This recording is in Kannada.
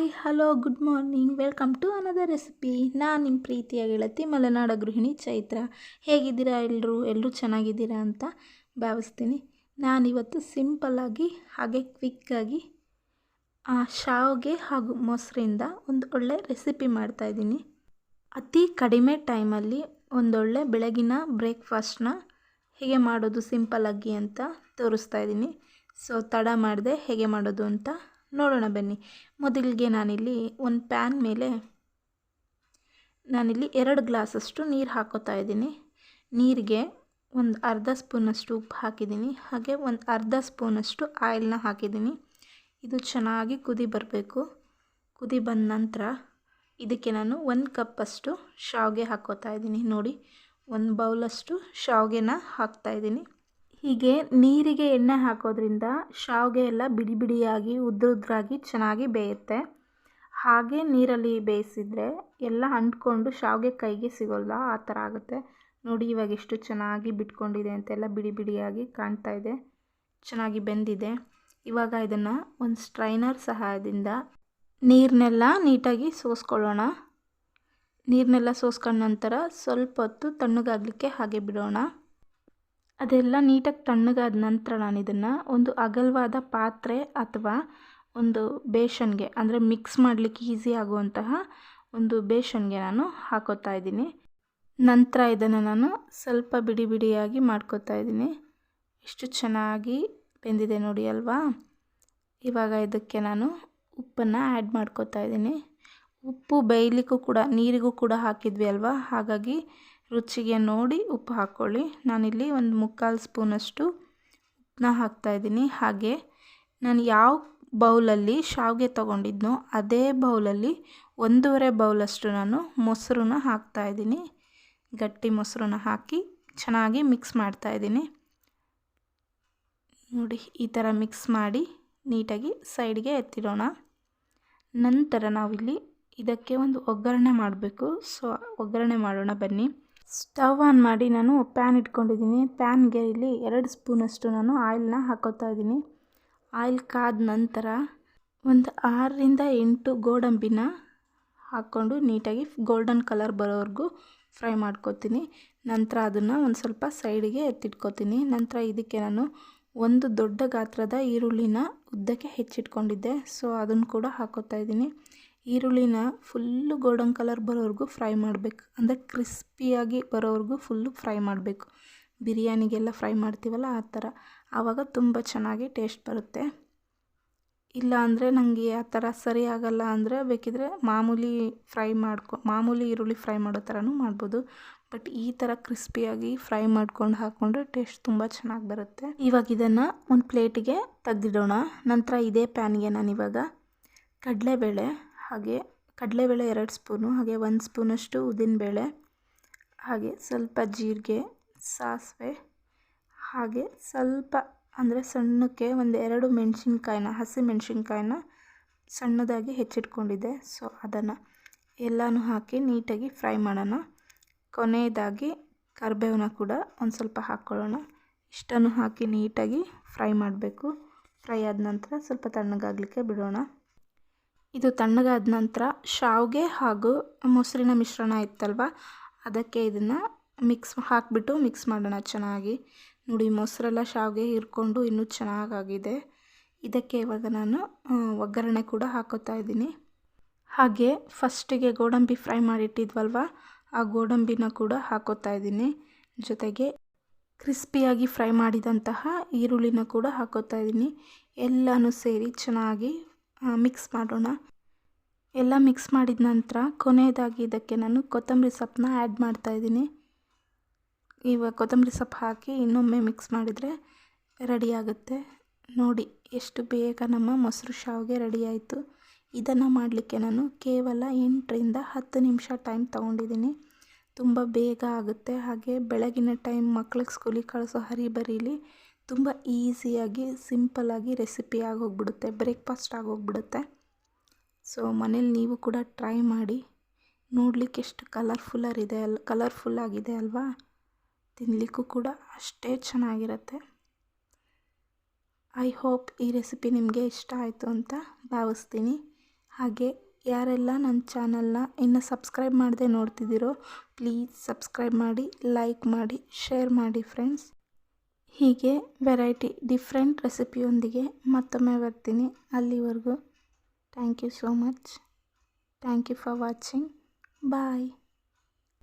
Hi hello good morning welcome to another recipe. ನಾನು ನಿಮ್ಮ ಪ್ರೀತಿಯ ಗೆಳತಿ ಮಲೆನಾಡ ಗೃಹಿಣಿ ಚೈತ್ರ. ಹೇಗಿದ್ದೀರಾ ಎಲ್ಲರೂ ಚೆನ್ನಾಗಿದ್ದೀರಾ ಅಂತ ಭಾವಿಸ್ತೀನಿ. ನಾನಿವತ್ತು ಸಿಂಪಲ್ಲಾಗಿ ಹಾಗೆ ಕ್ವಿಕ್ಕಾಗಿ ಶಾವಿಗೆ ಹಾಗೂ ಮೊಸರಿಂದ ಒಂದು ಒಳ್ಳೆ ರೆಸಿಪಿ ಮಾಡ್ತಾಯಿದ್ದೀನಿ. ಅತಿ ಕಡಿಮೆ ಟೈಮಲ್ಲಿ ಒಂದೊಳ್ಳೆ ಬೆಳಗಿನ ಬ್ರೇಕ್ಫಾಸ್ಟ್ನ ಹೇಗೆ ಮಾಡೋದು ಸಿಂಪಲ್ಲಾಗಿ ಅಂತ ತೋರಿಸ್ತಾ ಇದ್ದೀನಿ. ಸೊ ತಡ ಮಾಡದೆ ಹೇಗೆ ಮಾಡೋದು ಅಂತ ನೋಡೋಣ ಬನ್ನಿ. ಮೊದಲಿಗೆ ನಾನಿಲ್ಲಿ ಒಂದು ಪ್ಯಾನ್ ಮೇಲೆ 2 ಗ್ಲಾಸಷ್ಟು ನೀರು ಹಾಕೋತಾ ಇದ್ದೀನಿ. ನೀರಿಗೆ ಒಂದು ಅರ್ಧ ಸ್ಪೂನಷ್ಟು ಉಪ್ಪು ಹಾಕಿದ್ದೀನಿ, ಹಾಗೆ ಒಂದು ಅರ್ಧ ಸ್ಪೂನಷ್ಟು ಆಯಿಲ್ನ ಹಾಕಿದ್ದೀನಿ. ಇದು ಚೆನ್ನಾಗಿ ಕುದಿ ಬರಬೇಕು. ಕುದಿ ಬಂದ ನಂತರ ಇದಕ್ಕೆ ನಾನು 1 ಕಪ್ಪಷ್ಟು ಶಾವಿಗೆ ಹಾಕೋತಾ ಇದ್ದೀನಿ. ನೋಡಿ, 1 ಬೌಲಷ್ಟು ಶಾವಿಗೆನ ಹಾಕ್ತಾಯಿದ್ದೀನಿ. ಹೀಗೆ ನೀರಿಗೆ ಎಣ್ಣೆ ಹಾಕೋದ್ರಿಂದ ಶಾವಿಗೆ ಎಲ್ಲ ಬಿಡಿ ಬಿಡಿಯಾಗಿ ಉದ್ರಾಗಿ ಚೆನ್ನಾಗಿ ಬೇಯುತ್ತೆ. ಹಾಗೆ ನೀರಲ್ಲಿ ಬೇಯಿಸಿದರೆ ಎಲ್ಲ ಅಂಟ್ಕೊಂಡು ಶಾವಿಗೆ ಕೈಗೆ ಸಿಗೋಲ್ಲ, ಆ ಥರ ಆಗುತ್ತೆ. ನೋಡಿ ಇವಾಗ ಎಷ್ಟು ಚೆನ್ನಾಗಿ ಬಿಟ್ಕೊಂಡಿದೆ ಅಂತೆಲ್ಲ ಬಿಡಿ ಬಿಡಿಯಾಗಿ ಕಾಣ್ತಾ ಇದೆ, ಚೆನ್ನಾಗಿ ಬೆಂದಿದೆ. ಇವಾಗ ಇದನ್ನು ಒಂದು ಸ್ಟ್ರೈನರ್ ಸಹಾಯದಿಂದ ನೀರನ್ನೆಲ್ಲ ನೀಟಾಗಿ ಸೋಸ್ಕೊಳ್ಳೋಣ. ನೀರನ್ನೆಲ್ಲ ಸೋಸ್ಕೊಂಡ ನಂತರ ಸ್ವಲ್ಪ ಹೊತ್ತು ತಣ್ಣಗಾಗಲಿಕ್ಕೆ ಹಾಗೆ ಬಿಡೋಣ. ಅದೆಲ್ಲ ನೀಟಾಗಿ ತಣ್ಣಗಾದ ನಂತರ ನಾನು ಇದನ್ನು ಒಂದು ಅಗಲವಾದ ಪಾತ್ರೆ ಅಥವಾ ಒಂದು ಬೇಷನ್ಗೆ, ಅಂದರೆ ಮಿಕ್ಸ್ ಮಾಡಲಿಕ್ಕೆ ಈಸಿ ಆಗುವಂತಹ ಒಂದು ಬೇಷನ್ಗೆ ನಾನು ಹಾಕೋತಾ ಇದ್ದೀನಿ. ನಂತರ ಇದನ್ನು ನಾನು ಸ್ವಲ್ಪ ಬಿಡಿ ಬಿಡಿಯಾಗಿ ಮಾಡ್ಕೋತಾ ಇದ್ದೀನಿ. ಎಷ್ಟು ಚೆನ್ನಾಗಿ ಬೆಂದಿದೆ ನೋಡಿ ಅಲ್ವಾ. ಇವಾಗ ಇದಕ್ಕೆ ನಾನು ಉಪ್ಪನ್ನು ಆ್ಯಡ್ ಮಾಡ್ಕೋತಾ ಇದ್ದೀನಿ. ಉಪ್ಪು ಬೇಯಲಿಕ್ಕೂ ಕೂಡ ನೀರಿಗೂ ಕೂಡ ಹಾಕಿದ್ವಿ ಅಲ್ವಾ, ಹಾಗಾಗಿ ರುಚಿಗೆ ನೋಡಿ ಉಪ್ಪು ಹಾಕ್ಕೊಳ್ಳಿ. ನಾನಿಲ್ಲಿ ಒಂದು 3/4 ಸ್ಪೂನಷ್ಟು ಉಪ್ಪನ್ನ ಹಾಕ್ತಾಯಿದ್ದೀನಿ. ಹಾಗೆ ನಾನು ಯಾವ ಬೌಲಲ್ಲಿ ಶಾವಿಗೆ ತೊಗೊಂಡಿದ್ನೋ ಅದೇ ಬೌಲಲ್ಲಿ 1.5 ಬೌಲಷ್ಟು ನಾನು ಮೊಸರನ್ನ ಹಾಕ್ತಾಯಿದ್ದೀನಿ. ಗಟ್ಟಿ ಮೊಸರನ್ನ ಹಾಕಿ ಚೆನ್ನಾಗಿ ಮಿಕ್ಸ್ ಮಾಡ್ತಾಯಿದ್ದೀನಿ. ನೋಡಿ ಈ ಥರ ಮಿಕ್ಸ್ ಮಾಡಿ ನೀಟಾಗಿ ಸೈಡ್ಗೆ ಎತ್ತಿಡೋಣ. ನಂತರ ನಾವಿಲ್ಲಿ ಇದಕ್ಕೆ ಒಂದು ಒಗ್ಗರಣೆ ಮಾಡಬೇಕು. ಸೊ ಒಗ್ಗರಣೆ ಮಾಡೋಣ ಬನ್ನಿ. ಸ್ಟವ್ ಆನ್ ಮಾಡಿ ನಾನು ಪ್ಯಾನ್ ಇಟ್ಕೊಂಡಿದ್ದೀನಿ. ಪ್ಯಾನ್ಗೆ ಇಲ್ಲಿ 2 ಸ್ಪೂನಷ್ಟು ನಾನು ಆಯಿಲ್ನ ಹಾಕೋತಾ ಇದ್ದೀನಿ. ಆಯಿಲ್ ಕಾದ ನಂತರ ಒಂದು 6ರಿಂದ 8 ಗೋಡಂಬಿನ ಹಾಕ್ಕೊಂಡು ನೀಟಾಗಿ ಗೋಲ್ಡನ್ ಕಲರ್ ಬರೋವರೆಗೂ ಫ್ರೈ ಮಾಡ್ಕೊತೀನಿ. ನಂತರ ಅದನ್ನು ಒಂದು ಸ್ವಲ್ಪ ಸೈಡಿಗೆ ಎತ್ತಿಟ್ಕೊತೀನಿ. ನಂತರ ಇದಕ್ಕೆ ನಾನು ಒಂದು ದೊಡ್ಡ ಗಾತ್ರದ ಈರುಳ್ಳಿನ ಉದ್ದಕ್ಕೆ ಹೆಚ್ಚಿಟ್ಕೊಂಡಿದ್ದೆ, ಸೊ ಅದನ್ನು ಕೂಡ ಹಾಕೋತಾ ಇದ್ದೀನಿ. ಈರುಳ್ಳಿನ ಫುಲ್ಲು ಗೋಲ್ಡನ್ ಕಲರ್ ಬರೋವರೆಗೂ ಫ್ರೈ ಮಾಡಬೇಕು, ಅಂದರೆ ಕ್ರಿಸ್ಪಿಯಾಗಿ ಬರೋವರೆಗೂ ಫುಲ್ಲು ಫ್ರೈ ಮಾಡಬೇಕು. ಬಿರಿಯಾನಿಗೆಲ್ಲ ಫ್ರೈ ಮಾಡ್ತೀವಲ್ಲ ಆ ಥರ, ಆವಾಗ ತುಂಬ ಚೆನ್ನಾಗಿ ಟೇಸ್ಟ್ ಬರುತ್ತೆ. ಇಲ್ಲ ಅಂದರೆ ನನಗೆ ಆ ಥರ ಸರಿ ಆಗಲ್ಲ ಅಂದರೆ ಬೇಕಿದ್ರೆ ಮಾಮೂಲಿ ಈರುಳ್ಳಿ ಫ್ರೈ ಮಾಡೋ ಥರನೂ ಮಾಡ್ಬೋದು. ಬಟ್ ಈ ಥರ ಕ್ರಿಸ್ಪಿಯಾಗಿ ಫ್ರೈ ಮಾಡ್ಕೊಂಡು ಹಾಕ್ಕೊಂಡ್ರೆ ಟೇಸ್ಟ್ ತುಂಬ ಚೆನ್ನಾಗಿ ಬರುತ್ತೆ. ಇವಾಗ ಇದನ್ನು ಒಂದು ಪ್ಲೇಟಿಗೆ ತೆಗೆದಿಡೋಣ. ನಂತರ ಇದೇ ಪ್ಯಾನ್ಗೆ ನಾನಿವಾಗ ಕಡಲೆಬೇಳೆ 2 ಸ್ಪೂನು, ಹಾಗೆ 1 ಸ್ಪೂನಷ್ಟು ಉದ್ದಿನಬೇಳೆ, ಹಾಗೆ ಸ್ವಲ್ಪ ಜೀರಿಗೆ, ಸಾಸಿವೆ, ಹಾಗೆ ಸ್ವಲ್ಪ ಅಂದರೆ ಸಣ್ಣಕ್ಕೆ 2 ಮೆಣಸಿನ್ಕಾಯಿನ, ಹಸಿ ಮೆಣಸಿನ್ಕಾಯಿನ ಸಣ್ಣದಾಗಿ ಹೆಚ್ಚಿಟ್ಕೊಂಡಿದ್ದೆ. ಸೊ ಅದನ್ನು ಎಲ್ಲನೂ ಹಾಕಿ ನೀಟಾಗಿ ಫ್ರೈ ಮಾಡೋಣ. ಕೊನೆಯದಾಗಿ ಕರಿಬೇವನ್ನ ಕೂಡ ಒಂದು ಸ್ವಲ್ಪ ಹಾಕ್ಕೊಳ್ಳೋಣ. ಇಷ್ಟನ್ನು ಹಾಕಿ ನೀಟಾಗಿ ಫ್ರೈ ಮಾಡಬೇಕು. ಫ್ರೈ ಆದ ನಂತರ ಸ್ವಲ್ಪ ತಣ್ಣಗಾಗಲಿಕ್ಕೆ ಬಿಡೋಣ. ಇದು ತಣ್ಣಗಾದ ನಂತರ ಶಾವಿಗೆ ಹಾಗೂ ಮೊಸರಿನ ಮಿಶ್ರಣ ಇತ್ತಲ್ವ, ಅದಕ್ಕೆ ಇದನ್ನು ಹಾಕಿಬಿಟ್ಟು ಮಿಕ್ಸ್ ಮಾಡೋಣ ಚೆನ್ನಾಗಿ. ನೋಡಿ ಮೊಸರೆಲ್ಲ ಶಾವಿಗೆ ಹೀರ್ಕೊಂಡು ಇನ್ನೂ ಚೆನ್ನಾಗಾಗಿದೆ. ಇದಕ್ಕೆ ಇವಾಗ ನಾನು ಒಗ್ಗರಣೆ ಕೂಡ ಹಾಕೋತಾ ಇದ್ದೀನಿ. ಹಾಗೆ ಫಸ್ಟಿಗೆ ಗೋಡಂಬಿ ಫ್ರೈ ಮಾಡಿಟ್ಟಿದ್ವಲ್ವ, ಆ ಗೋಡಂಬಿನ ಕೂಡ ಹಾಕೋತಾ ಇದ್ದೀನಿ. ಜೊತೆಗೆ ಕ್ರಿಸ್ಪಿಯಾಗಿ ಫ್ರೈ ಮಾಡಿದಂತಹ ಈರುಳ್ಳಿನ ಕೂಡ ಹಾಕೋತಾ ಇದ್ದೀನಿ. ಎಲ್ಲನೂ ಸೇರಿ ಚೆನ್ನಾಗಿ ಮಿಕ್ಸ್ ಮಾಡೋಣ. ಎಲ್ಲ ಮಿಕ್ಸ್ ಮಾಡಿದ ನಂತರ ಕೊನೆಯದಾಗಿ ಇದಕ್ಕೆ ನಾನು ಕೊತ್ತಂಬರಿ ಸೊಪ್ಪನ್ನ ಆ್ಯಡ್ ಮಾಡ್ತಾಯಿದ್ದೀನಿ. ಇವಾಗ ಕೊತ್ತಂಬರಿ ಸೊಪ್ಪು ಹಾಕಿ ಇನ್ನೊಮ್ಮೆ ಮಿಕ್ಸ್ ಮಾಡಿದರೆ ರೆಡಿ ಆಗುತ್ತೆ. ನೋಡಿ ಎಷ್ಟು ಬೇಗ ನಮ್ಮ ಮೊಸರು ಶಾವಿಗೆ ರೆಡಿ ಆಯಿತು. ಇದನ್ನು ಮಾಡಲಿಕ್ಕೆ ನಾನು ಕೇವಲ 8ರಿಂದ 10 ನಿಮಿಷ ಟೈಮ್ ತೊಗೊಂಡಿದ್ದೀನಿ. ತುಂಬ ಬೇಗ ಆಗುತ್ತೆ. ಹಾಗೆ ಬೆಳಗಿನ ಟೈಮ್ ಮಕ್ಳಿಗೆ ಸ್ಕೂಲಿಗೆ ಕಳಿಸೋ ಹರಿಬರೀಲಿ ತುಂಬ ಈಸಿಯಾಗಿ ಸಿಂಪಲ್ಲಾಗಿ ರೆಸಿಪಿ ಆಗೋಗ್ಬಿಡುತ್ತೆ, ಬ್ರೇಕ್ಫಾಸ್ಟ್ ಆಗೋಗ್ಬಿಡುತ್ತೆ. ಸೊ ಮನೇಲಿ ನೀವು ಕೂಡ ಟ್ರೈ ಮಾಡಿ. ನೋಡಲಿಕ್ಕೆ ಎಷ್ಟು ಕಲರ್ಫುಲ್ಲಾಗಿದೆ ಅಲ್ವಾ, ತಿನ್ನಲಿಕ್ಕೂ ಕೂಡ ಅಷ್ಟೇ ಚೆನ್ನಾಗಿರುತ್ತೆ. ಐ ಹೋಪ್ ಈ ರೆಸಿಪಿ ನಿಮಗೆ ಇಷ್ಟ ಆಯಿತು ಅಂತ ಭಾವಿಸ್ತೀನಿ. ಹಾಗೆ ಯಾರೆಲ್ಲ ನನ್ನ ಚಾನಲ್ನ ಇನ್ನು ಸಬ್ಸ್ಕ್ರೈಬ್ ಮಾಡದೆ ನೋಡ್ತಿದ್ದೀರೋ ಪ್ಲೀಸ್ ಸಬ್ಸ್ಕ್ರೈಬ್ ಮಾಡಿ, ಲೈಕ್ ಮಾಡಿ, ಶೇರ್ ಮಾಡಿ ಫ್ರೆಂಡ್ಸ್. ಹೀಗೆ ವೆರೈಟಿ ಡಿಫ್ರೆಂಟ್ ರೆಸಿಪಿಯೊಂದಿಗೆ ಮತ್ತೊಮ್ಮೆ ಬರ್ತೀನಿ. ಅಲ್ಲಿವರೆಗೂ thank you so much. Thank you for watching. Bye.